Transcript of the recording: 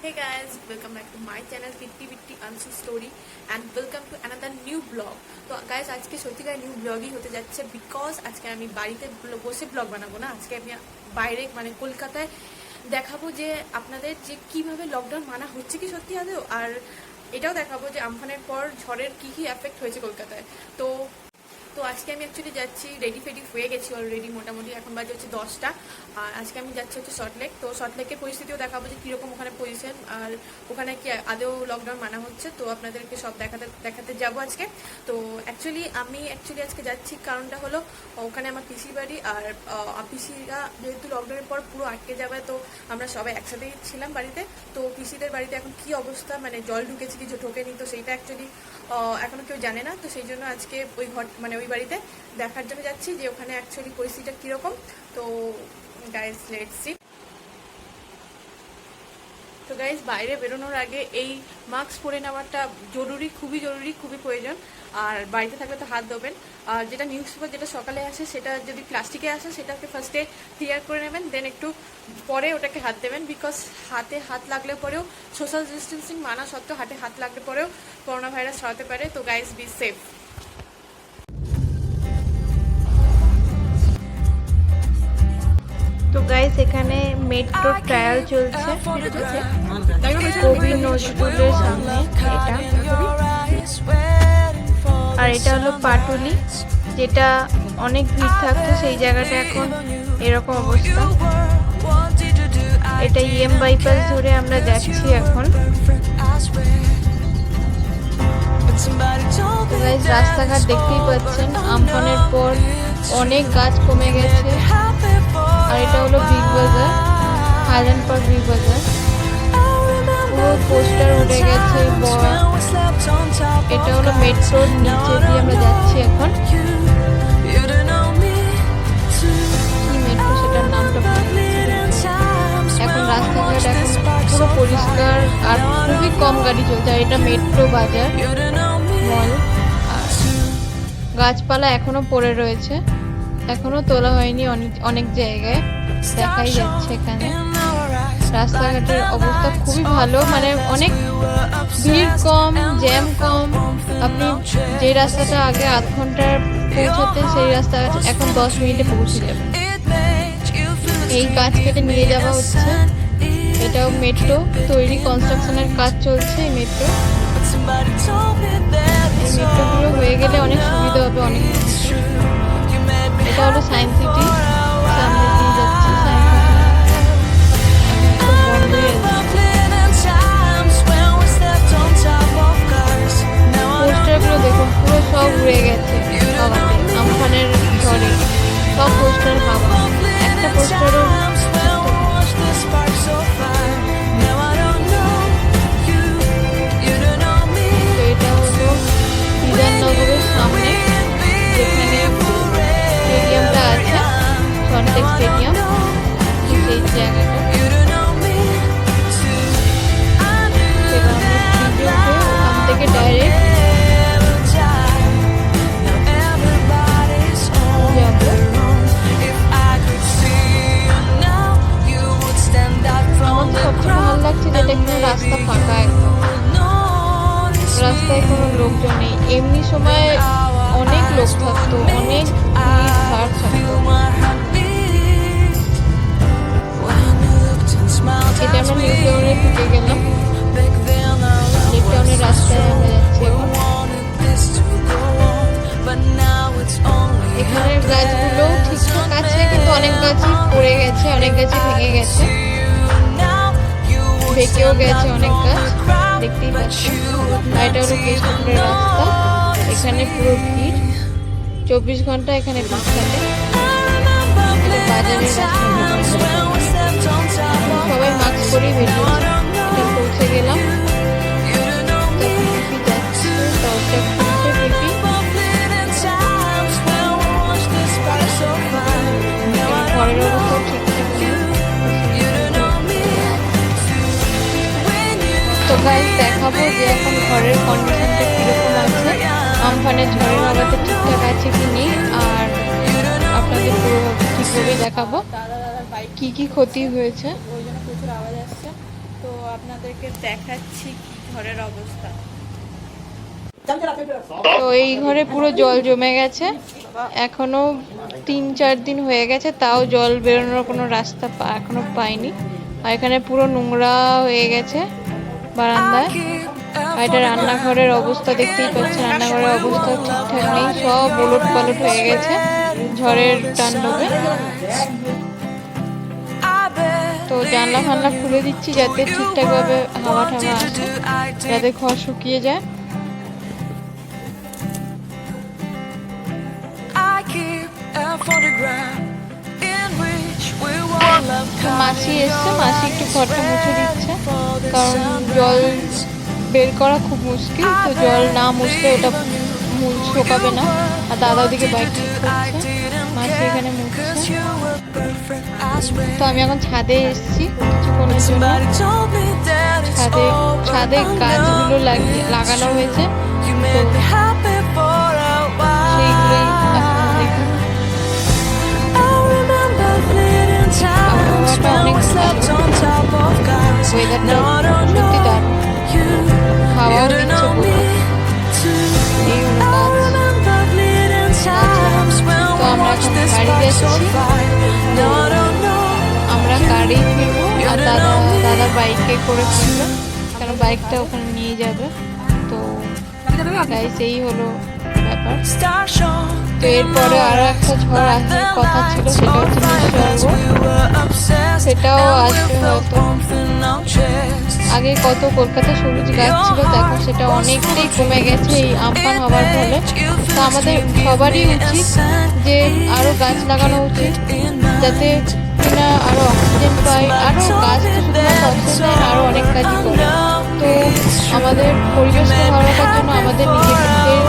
Hey guys, welcome back to my channel Kitty Vitty Ansu Story and welcome to another new vlog. তো guys আজকে সত্যিকার new ব্লগই হতে যাচ্ছে because আজকে আমি বাড়িতে বসে ব্লগ বানাবো না, আজকে আমি বাইরে মানে কলকাতায় দেখাবো যে আপনাদের যে কিভাবে লকডাউন মানা হচ্ছে কি সত্যি আদৌ, আর এটাও দেখাবো যে আমফানের পর ঝড়ের কি কি এফেক্ট হয়েছে কলকাতায়। তো আজকে আমি অ্যাকচুয়ালি যাচ্ছি, রেডি হয়ে গেছি অলরেডি, মোটামুটি এখন বাজে হচ্ছে 10টা। আর আজকে আমি যাচ্ছি হচ্ছে সল্টলেক। তো সল্টলেকের পরিস্থিতিও দেখাবো যে কীরকম ওখানে পজিশন আর ওখানে কি আদৌ লকডাউন মানা হচ্ছে। তো আপনাদেরকে সব দেখাতে যাবো আজকে। তো আমি আজকে যাচ্ছি, কারণটা হলো ওখানে আমার পিসির বাড়ি, আর পিসিরা যেহেতু লকডাউনের পর পুরো আটকে যাবে, তো আমরা সবাই একসাথেই ছিলাম বাড়িতে। তো পিসিদের বাড়িতে এখন কি অবস্থা, মানে জল ঢুকেছে কিছু ঢোকেনি, তো সেইটা অ্যাকচুয়ালি এখনো কেউ জানে না। তো সেই জন্য আজকে ওই বাড়িতে দেখার জন্য যাচ্ছি যে ওখানে অ্যাকচুয়ালি পরিস্থিতিটা কীরকম। তো গাইজ লেটস সি। তো গাইজ বাইরে বেরোনোর আগে এই মাস্ক পরে নেওয়াটা জরুরি, খুবই প্রয়োজন। আর বাড়িতে থাকলে তো হাত ধোবেন, আর যেটা নিউজ পেপার যেটা সকালে আসে সেটা যদি প্লাস্টিকে আসে সেটাকে ফার্স্টে ক্লিয়ার করে নেবেন, দেন একটু পরে ওটাকে হাত দেবেন, বিকজ হাতে হাত লাগলে পরেও সোশ্যাল ডিস্টেন্সিং মানা সত্ত্বেও হাতে হাত লাগলে পরেও করোনা ভাইরাস ছড়াতে পারে। তো গাইজ বি সেফ। তো গাইস এখানে মেট্রো ট্রায়াল চলছে কবি নজরুলের সামনে, আর এটা হলো পাটুলি, যেটা অনেক ভিড় থাকতো সেই জায়গাটা এখন এরকম অবস্থা। এটা বাইপাস ধরে আমরা যাচ্ছি এখন। রাস্তাঘাট দেখতেই পাচ্ছেন, আমফানের পর অনেক গাছ কমে গেছে। আর এটা হলো বিগ বাজার, হাইল্যান্ড পার্ক বিগ বাজার, পুরো পোস্টার উঠে গেছে বড়। এটা হলো মেট্রোর নিচে দিয়ে আমরা যাচ্ছি এখন। কি মেট্রো সেটার নামটা এখন। রাস্তাঘাট এখন পুরো পরিষ্কার আর খুবই কম গাড়ি চলছে। আর এটা মেট্রো বাজার মল, আর গাছপালা এখনো পড়ে রয়েছে, এখনো তোলা হয়নি অনেক জায়গায় দেখাই যাচ্ছে এখানে। রাস্তাঘাটের অবস্থা খুবই ভালো, মানে অনেক ভিড় কম, জ্যাম কম। আপনি যে রাস্তাটা আগে আধ ঘন্টার পৌঁছাতেন সেই রাস্তা এখন 10 মিনিটে পৌঁছে যাবেন। এই গাছ কেটে নিয়ে যাওয়া হচ্ছে। এটাও মেট্রো তৈরি, কনস্ট্রাকশনের কাজ চলছে। এই মেট্রোগুলো হয়ে গেলে অনেক সুবিধা হবে অনেক। এটা হলো সায়েন্স সিটি, সামনে দিয়ে যাচ্ছি সায়েন্স সিটি। পোস্টারগুলো দেখুন পুরো সব উড়ে গেছে হাওয়াতে, আমফানের ঝড়ে সব পোস্টার হাওয়া, একটা পোস্টারও। এটা হলো বিধাননগরের সামনে, যেখানে স্টেডিয়ামটা আছে, সল্টলেক স্টেডিয়াম, সেই জায়গাটা। ওখান থেকে ডাইরেক্ট আমার সবচেয়ে ভালো লাগছে যেটা এখানে রাস্তা ফাঁকা, একদম রাস্তায় কোনো লোকজন নেই। এমনি সময় অনেক লোক থাকতো, অনেক ভাড় থাকতো। এটা আমরা নিউ টাউনে ঢুকে গেলাম, নিউ টাউনের রাস্তায় আমরা যাচ্ছি এখন। এখানের গাছগুলো ঠিকঠাক আছে, কিন্তু অনেক গাছই পড়ে গেছে, অনেক গাছই ভেঙে গেছে, বেঁকেও গেছে অনেক গাছ, দেখতেই পাচ্ছি। আর এটা হলো কৃষ্ণপুরের রাস্তা, এখানে পুরো ভিড়, 24 ঘন্টা এখানে ভিড় থাকে। বাজারের রাস্তা, সবাই মাস্ক পরেই বেরিয়েছে। পৌঁছে গেলাম, যাচ্ছে দরজা খুলছে পিপি। ঘরের অবস্থা ঠিকঠাক নেই। তো গাইস দেখাবো যে এখন ঘরের কন্ডিশনটা কিরকম আছে, আমফানের ঝড়ের হাওয়াতে ঠিকঠাক আছে কি নেই, আর আপনাদের পুরো ঠিকভাবে দেখাবো কি কি ক্ষতি হয়েছে। ওই জন্য প্রচুর আওয়াজ আসছে। তো আপনাদেরকে দেখাচ্ছি কি ঘরের অবস্থা। তো এই ঘরে পুরো জল জমে গেছে, এখনো 3-4 দিন হয়ে গেছে, তাও জল বেরোনোর কোনো রাস্তা এখনো পাইনি। আর এখানে পুরো নোংরা হয়ে গেছে বারান্দায়। আর এটা রান্নাঘরের অবস্থা দেখতেই পাচ্ছেন, রান্নাঘরের অবস্থা ঠিকঠাক নেই, সব ওলট পালট হয়ে গেছে ঝড়ের তাণ্ডবে। তো জানলা ফানলা খুলে দিচ্ছি যাতে ঠিকঠাকভাবে হাওয়া টাওয়া আসে, যাতে ঘর শুকিয়ে যায়। মাসি এসছে, মাসি একটু ঘরটা মুছে দিচ্ছে, কারণ জল বের করা খুব মুশকিল, তো জল না মুছলে ওটা শোকাবে না। আর দাদা ওদিকে বাইক ঠিক করছে, মাসি এখানে মুছছে। তো আমি এখন ছাদে এসেছি কিছুক্ষণের জন্য। ছাদে গাছগুলো লাগানো হয়েছে, তো সেইগুলোই আপনারা দেখুন। আবহাওয়াটা অনেক ভালো, ওয়েদারটা সত্যি দারুণ, হাওয়াও দিচ্ছে পুরো। এই হলো কাজ। তো আমরা এখন বাড়ি যাচ্ছি, আমরা গাড়ি ফিরবো, আর দাদার বাইকে করে ফিরবো, কেন বাইকটা ওখানে নিয়ে যাবে। তো গাইস এই হলো ব্যাপার। তো এরপরে আরো একটা ঝড় আসার কথা ছিল, সেটা হচ্ছে নিসর্গ, সেটাও আসবে হয়তো। আগে কত কলকাতা সবুজ গাছ ছিল, তো এখন সেটা অনেকটাই কমে গেছে এই আমফান হওয়ার ফলে। তো আমাদের সবারই উচিত যে আরো গাছ লাগানো উচিত, যাতে কিনা আরো অক্সিজেন পাই। আরো গাছ তো শুধুমাত্র অক্সিজেন, আরো অনেক কাজই করে। তো আমাদের পরিবেশকে ভালো রাখার জন্য আমাদের নিজেদের